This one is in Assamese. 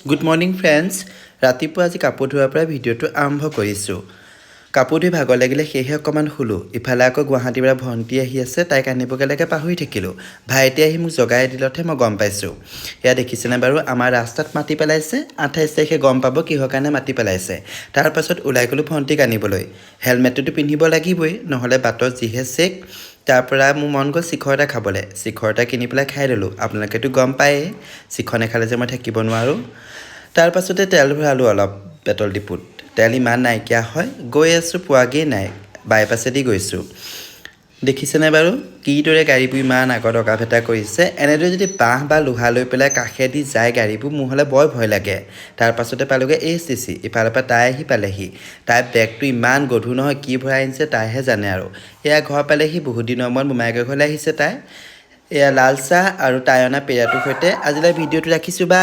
গুড মৰ্নিং ফ্ৰেণ্ডছ ৰাতিপুৱা আজি কাপোৰ ধোৱাৰ পৰা ভিডিঅ'টো আৰম্ভ কৰিছোঁ কাপোৰ ধুই ভাগৰ লাগিলে সেয়েহে অকণমান শুলোঁ ইফালে আকৌ গুৱাহাটীৰ পৰা ভণ্টি আহি আছে তাইক আনিবগৈলৈকে পাহৰি থাকিলোঁ ভাইটি আহি মোক জগাই দিলতহে মই গম পাইছোঁ এয়া দেখিছেনে বাৰু আমাৰ ৰাস্তাত মাটি পেলাইছে 28 তাৰিখে গম পাব কিহৰ কাৰণে মাটি পেলাইছে তাৰপাছত ওলাই গ'লোঁ ভণ্টিক আনিবলৈ হেলমেটটোতো পিন্ধিব লাগিবই নহ'লে বাটত যিহে চেক তাৰ পৰা মোৰ মন গ'ল চিখৰ এটা খাবলৈ চিখৰ এটা কিনি পেলাই খাই ল'লোঁ আপোনালোকেতো গম পায়েই চিখৰ নাখালে যে মই থাকিব নোৱাৰোঁ তাৰ পাছতে তেল ভৰালোঁ অলপ পেট্ৰল ডিপুত তেল ইমান নাইকিয়া হয় গৈ আছোঁ পোৱাগেই নাই বাইপাছেদি গৈছোঁ দেখিছেনে বাৰু কিদৰে গাড়ীবোৰ ইমান আগত অকা ভেটা কৰিছে এনেদৰে যদি বাঁহ বা লোহা লৈ পেলাই কাষেদি যায় গাড়ীবোৰ মোৰ হ'লে বৰ ভয় লাগে তাৰ পাছতে পালোঁগৈ ACC ইফালৰ পৰা তাই আহি পালেহি তাইৰ বেগটো ইমান গধুৰ নহয় কি ভৰাই আনিছে তাইহে জানে আৰু এয়া ঘৰ পালেহি বহুত দিনৰ মূৰত মোমায়েকৰ ঘৰলৈ আহিছে তাই এয়া লাল চাহ আৰু তাই অনা পেয়াটোৰ সৈতে আজিলৈ ভিডিঅ'টো ৰাখিছোঁ বা